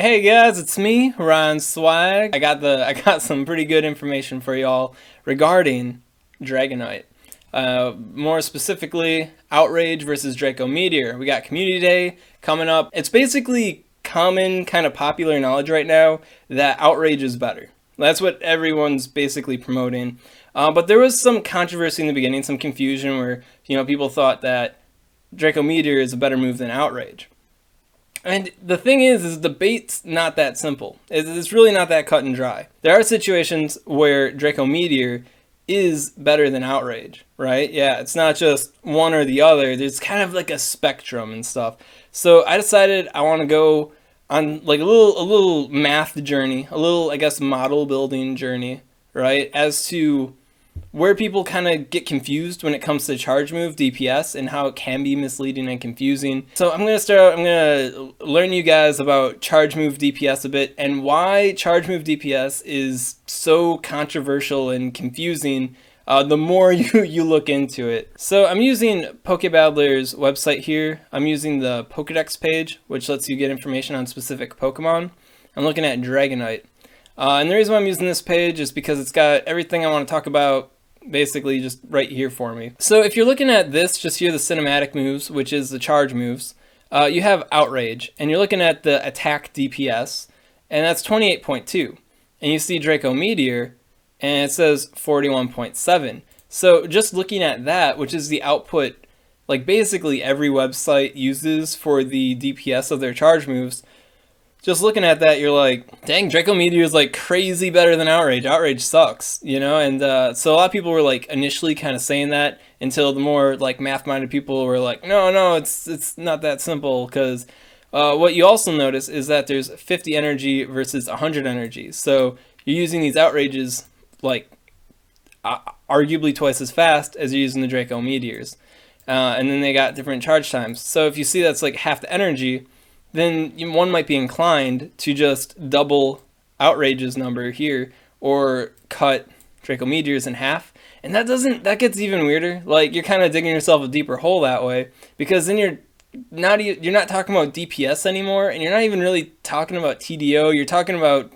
Hey guys, it's me, Ryan Swag. I got some pretty good information for y'all regarding Dragonite. More specifically, Outrage versus Draco Meteor. We got Community Day coming up. It's basically common, kind of popular knowledge right now that Outrage is better. That's what everyone's basically promoting. But there was some controversy in the beginning, some confusion where people thought that Draco Meteor is a better move than Outrage. And the thing is debate's not that simple. It's really not that cut and dry. There are situations where Draco Meteor is better than Outrage, right? Yeah, it's not just one or the other. There's kind of like a spectrum and stuff. So I decided I want to go on like a little math journey, a little, I guess, model building journey, right? As to where people kind of get confused when it comes to charge move DPS and how it can be misleading and confusing. So I'm going to learn you guys about charge move DPS a bit and why charge move DPS is so controversial and confusing the more you look into it. So I'm using Pokebattler's website here. I'm using the Pokedex page, which lets you get information on specific Pokemon. I'm looking at Dragonite. And the reason why I'm using this page is because it's got everything I want to talk about basically just right here for me. So if you're looking at this, just here the cinematic moves, which is the charge moves, you have Outrage, and you're looking at the attack DPS, and that's 28.2. And you see Draco Meteor, and it says 41.7. So just looking at that, which is the output, like basically every website uses for the DPS of their charge moves, just looking at that, you're like, dang, Draco Meteor is like crazy better than Outrage. Outrage sucks, And so a lot of people were like initially kind of saying that until the more like math-minded people were like, no, it's not that simple. Because what you also notice is that there's 50 energy versus 100 energy. So you're using these Outrages like arguably twice as fast as you're using the Draco Meteors. And then they got different charge times. So if you see that's like half the energy, then one might be inclined to just double Outrage's number here or cut Draco Meteors in half. And that gets even weirder. Like you're kind of digging yourself a deeper hole that way, because then you're not talking about DPS anymore, and you're not even really talking about TDO. You're talking about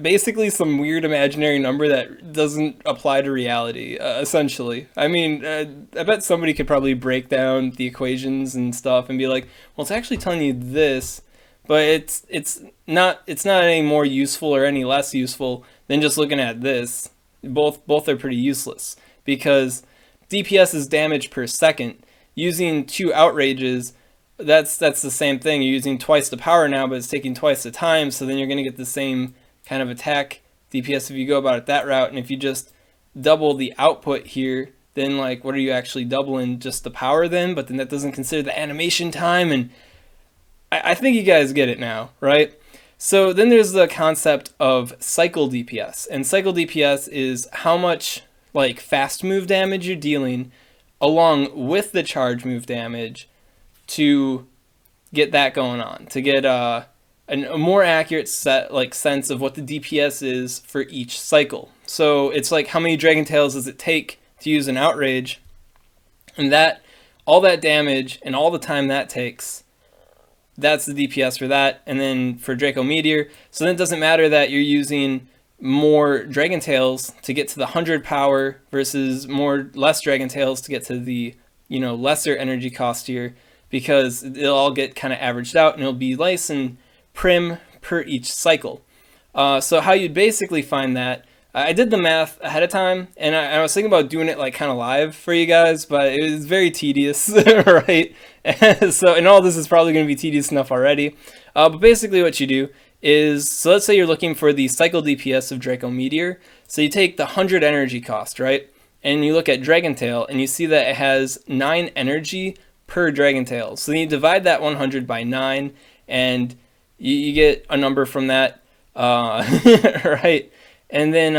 basically some weird imaginary number that doesn't apply to reality, essentially. I mean, I bet somebody could probably break down the equations and stuff and be like, well, it's actually telling you this, but it's not any more useful or any less useful than just looking at this. Both are pretty useless, because DPS is damage per second. Using 2 Outrages, that's the same thing. You're using twice the power now, but it's taking twice the time, so then you're going to get the same kind of attack DPS if you go about it that route. And if you just double the output here, then like what are you actually doubling? Just the power then? But then that doesn't consider the animation time, and I think you guys get it now, right? So then there's the concept of cycle DPS, and cycle DPS is how much like fast move damage you're dealing along with the charge move damage to get that going on, to get a more accurate sense of what the DPS is for each cycle. So it's like how many Dragon Tails does it take to use an Outrage, and that all that damage and all the time that takes, that's the DPS for that. And then for Draco Meteor, so then it doesn't matter that you're using more Dragon Tails to get to the 100 power versus less Dragon Tails to get to the lesser energy cost here, because it'll all get kind of averaged out and it'll be nice and prim per each cycle. So how you'd basically find that, I did the math ahead of time, and I was thinking about doing it like kind of live for you guys, but it was very tedious, right? And all this is probably going to be tedious enough already. But basically what you do is, so let's say you're looking for the cycle DPS of Draco Meteor. So you take the 100 energy cost, right? And you look at Dragon Tail, and you see that it has 9 energy per Dragon Tail. So then you divide that 100 by 9, and you get a number from that, right? And then,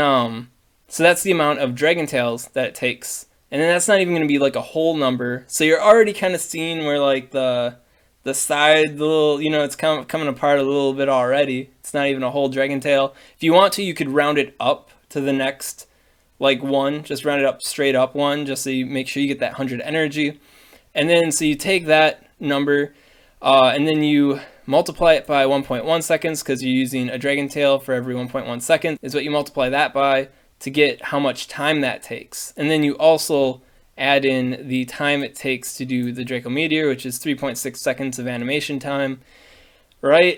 so that's the amount of Dragon Tails that it takes. And then that's not even going to be like a whole number. So you're already kind of seeing where like the side, the little, it's coming apart a little bit already. It's not even a whole Dragon Tail. If you want to, you could round it up to the next like one, just round it up straight up one, just so you make sure you get that 100 energy. And then, so you take that number, and then you multiply it by 1.1 seconds because you're using a Dragon Tail for every 1.1 seconds is what you multiply that by to get how much time that takes. And then you also add in the time it takes to do the Draco Meteor, which is 3.6 seconds of animation time, right?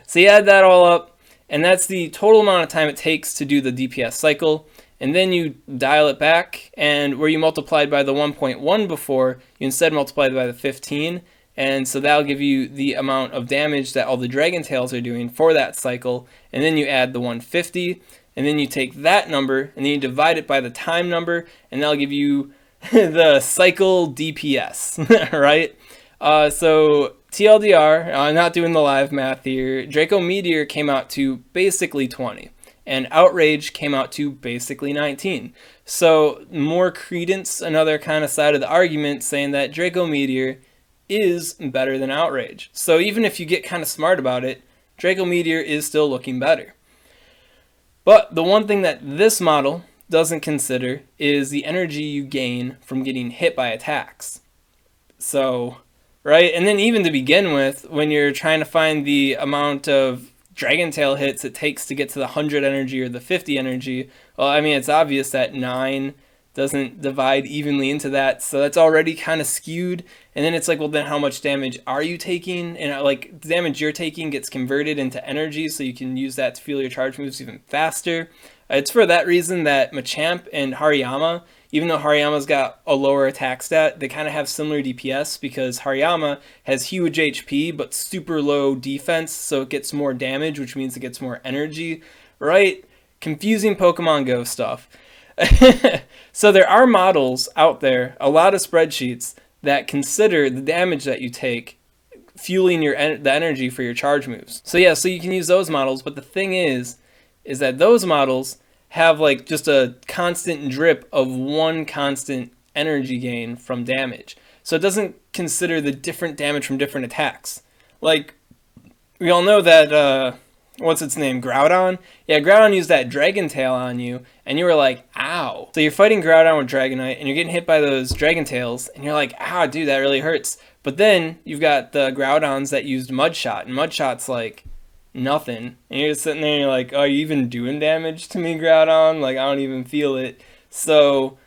So you add that all up, and that's the total amount of time it takes to do the DPS cycle. And then you dial it back, and where you multiplied by the 1.1 before, you instead multiplied by the 15, and so that'll give you the amount of damage that all the Dragon Tails are doing for that cycle. And then you add the 150, and then you take that number, and then you divide it by the time number, and that'll give you the cycle DPS, right? So TLDR, I'm not doing the live math here, Draco Meteor came out to basically 20. And Outrage came out to basically 19. So more credence, another kind of side of the argument, saying that Draco Meteor is better than Outrage. So even if you get kind of smart about it, Draco Meteor is still looking better. But the one thing that this model doesn't consider is the energy you gain from getting hit by attacks. So, right? And then even to begin with, when you're trying to find the amount of Dragon Tail hits it takes to get to the 100 energy or the 50 energy, well, I mean, it's obvious that 9 doesn't divide evenly into that, so that's already kind of skewed. And then it's like, well, then how much damage are you taking? And like, the damage you're taking gets converted into energy, so you can use that to fuel your charge moves even faster. It's for that reason that Machamp and Hariyama, even though Hariyama's got a lower attack stat, they kind of have similar DPS because Hariyama has huge HP but super low defense, so it gets more damage, which means it gets more energy, right? Confusing Pokemon Go stuff. So there are models out there, a lot of spreadsheets, that consider the damage that you take fueling the energy for your charge moves. So yeah, so you can use those models, but the thing is that those models have like just a constant drip of one constant energy gain from damage. So it doesn't consider the different damage from different attacks. Like, we all know that, what's its name, Groudon? Yeah, Groudon used that Dragon Tail on you, and you were like, ow. So you're fighting Groudon with Dragonite, and you're getting hit by those Dragon Tails, and you're like, ow, dude, that really hurts. But then you've got the Groudons that used Mudshot, and Mudshot's like nothing. And you're just sitting there and you're like, are you even doing damage to me, Groudon? Like, I don't even feel it. So,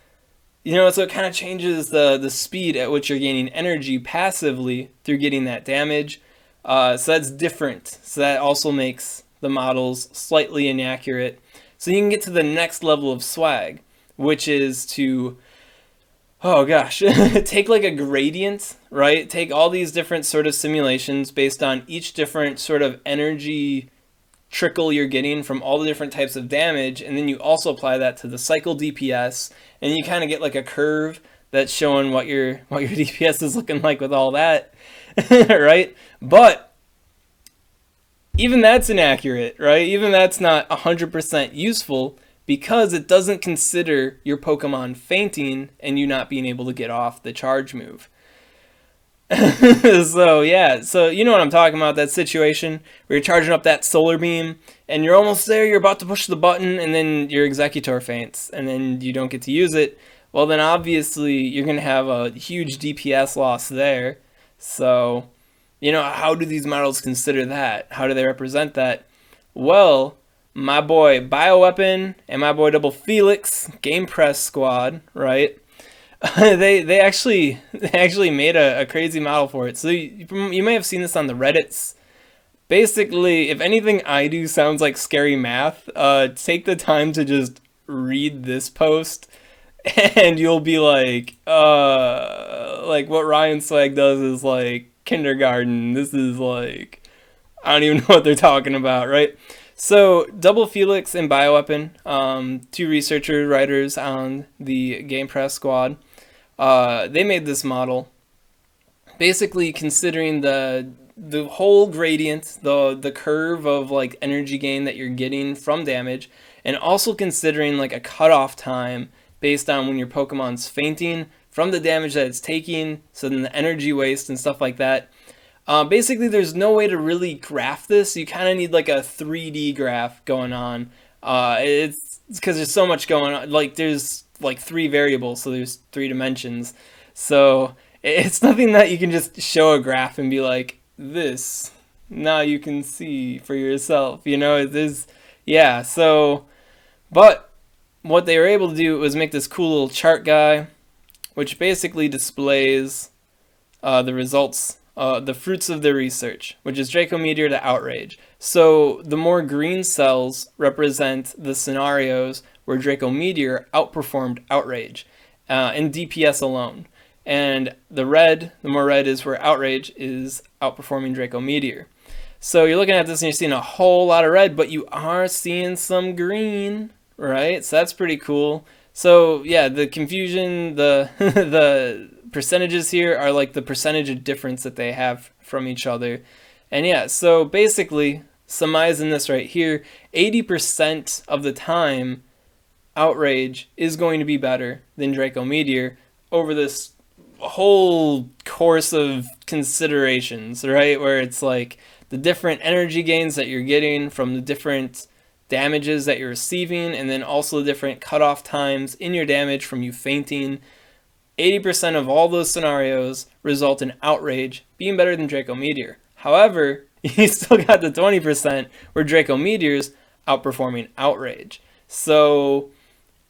you know, so it kind of changes the speed at which you're gaining energy passively through getting that damage. So that's different. So that also makes the models slightly inaccurate. So you can get to the next level of swag, which is to, oh gosh, take like a gradient, right? Take all these different sort of simulations based on each different sort of energy trickle you're getting from all the different types of damage, and then you also apply that to the cycle DPS, and you kind of get like a curve that's showing what your DPS is looking like with all that, right? But even that's inaccurate, right? Even that's not 100% useful, because it doesn't consider your Pokemon fainting and you not being able to get off the charge move. So yeah, so you know what I'm talking about, that situation where you're charging up that solar beam and you're almost there, you're about to push the button, and then your Executor faints and then you don't get to use it. Well, then obviously you're going to have a huge DPS loss there. So, you know, how do these models consider that? How do they represent that? Well, my boy Bioweapon and my boy Double Felix, Game Press Squad, right? They actually made a crazy model for it. So you may have seen this on the Reddits. Basically, if anything I do sounds like scary math, take the time to just read this post, and you'll be like what Ryan Swag does is like kindergarten. This is like, I don't even know what they're talking about, right? So Double Felix and Bioweapon, two researcher writers on the Game Press Squad, they made this model basically considering the whole gradient, the curve of like energy gain that you're getting from damage, and also considering like a cutoff time based on when your Pokemon's fainting from the damage that it's taking, so then the energy waste and stuff like that. Basically, there's no way to really graph this. You kind of need like a 3D graph going on. It's because there's so much going on. Like, there's like 3 variables, so there's 3 dimensions. So it's nothing that you can just show a graph and be like, this, now you can see for yourself. You know, it is, yeah. So, but what they were able to do was make this cool little chart guy, which basically displays the results, the fruits of their research, which is Draco Meteor to Outrage. So the more green cells represent the scenarios where Draco Meteor outperformed Outrage in DPS alone. And the more red is where Outrage is outperforming Draco Meteor. So you're looking at this and you're seeing a whole lot of red, but you are seeing some green, right? So that's pretty cool. So yeah, the confusion, the the percentages here are like the percentage of difference that they have from each other. And yeah, so basically, summarizing this right here, 80% of the time, Outrage is going to be better than Draco Meteor over this whole course of considerations, right? Where it's like the different energy gains that you're getting from the different damages that you're receiving, and then also the different cutoff times in your damage from you fainting. 80% of all those scenarios result in Outrage being better than Draco Meteor. However, you still got the 20% where Draco Meteor's outperforming Outrage. So,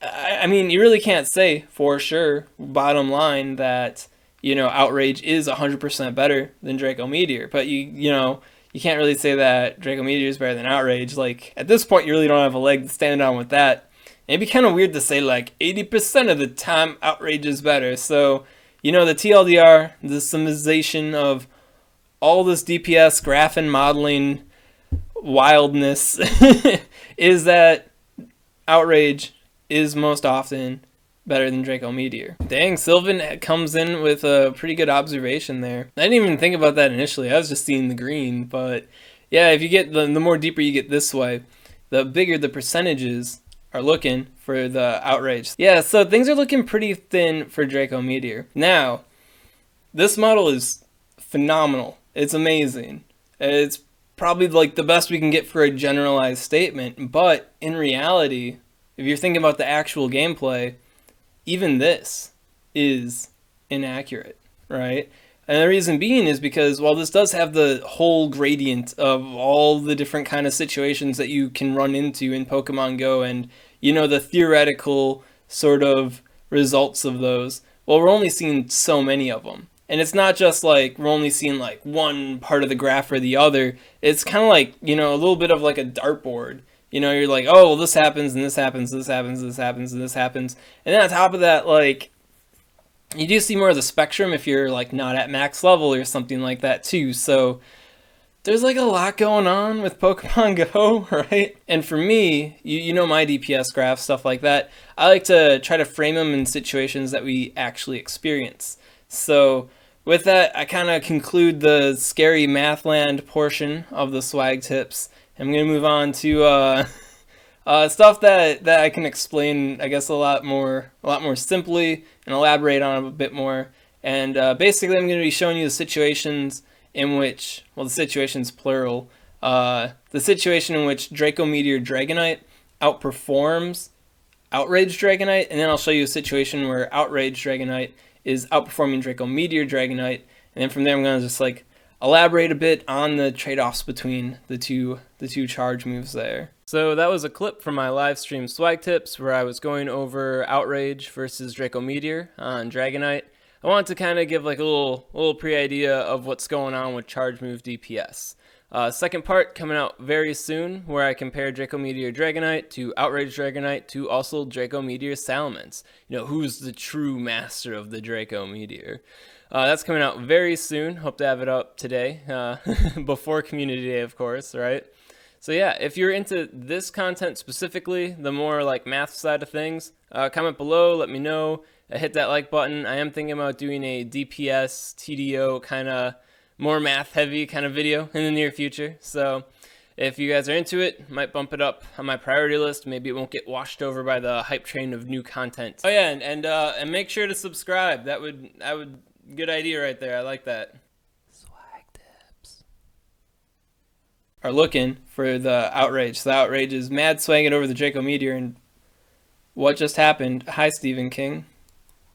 I mean, you really can't say for sure, bottom line, that, you know, Outrage is 100% better than Draco Meteor. But you know, you can't really say that Draco Meteor is better than Outrage. Like, at this point, you really don't have a leg to stand on with that. It'd be kind of weird to say like 80% of the time Outrage is better. So, you know, the TLDR, the summarization of all this DPS graph and modeling wildness is that Outrage is most often better than Draco Meteor. Dang, Sylvan comes in with a pretty good observation there. I didn't even think about that initially. I was just seeing the green, but yeah, if you get the more deeper you get this way, the bigger the percentages are looking for the Outrage. Yeah, so things are looking pretty thin for Draco Meteor. Now, this model is phenomenal. It's amazing. It's probably like the best we can get for a generalized statement, but in reality, if you're thinking about the actual gameplay, even this is inaccurate, right? And the reason being is because while this does have the whole gradient of all the different kind of situations that you can run into in Pokemon Go and, you know, the theoretical sort of results of those, well, we're only seeing so many of them. And it's not just like we're only seeing like one part of the graph or the other. It's kind of like, you know, a little bit of like a dartboard. You know, you're like, oh, well, this happens and this happens, this happens, this happens, and this happens. And then on top of that, like, you do see more of the spectrum if you're like not at max level or something like that too. So there's like a lot going on with Pokemon Go, right? And for me, you know my DPS graph, stuff like that. I like to try to frame them in situations that we actually experience. So with that, I kind of conclude the scary Mathland portion of the SwagTips. I'm going to move on to stuff that I can explain, I guess, a lot more simply and elaborate on a bit more. And basically, I'm going to be showing you the situations in which, well, the situations plural, the situation in which Draco Meteor Dragonite outperforms Outrage Dragonite, and then I'll show you a situation where Outrage Dragonite is outperforming Draco Meteor Dragonite, and then from there I'm going to just like elaborate a bit on the trade-offs between the two charge moves there. So that was a clip from my live stream SwagTips where I was going over Outrage versus Draco Meteor on Dragonite. I wanted to kind of give like a little pre-idea of what's going on with charge move DPS. Second part coming out very soon where I compare Draco Meteor Dragonite to Outrage Dragonite to also Draco Meteor Salamence. You know, who's the true master of the Draco Meteor? That's coming out very soon. Hope to have it up today, before Community Day, of course, right? So yeah, if you're into this content specifically, the more like math side of things, comment below, let me know, hit that like button. I am thinking about doing a DPS, TDO kind of more math heavy kind of video in the near future. So if you guys are into it, might bump it up on my priority list. Maybe it won't get washed over by the hype train of new content. Oh yeah, and make sure to subscribe. That would good idea right there. I like that. SwagTips are looking for the Outrage. So the Outrage is mad swagging over the Draco Meteor, and what just happened? Hi, Stephen King.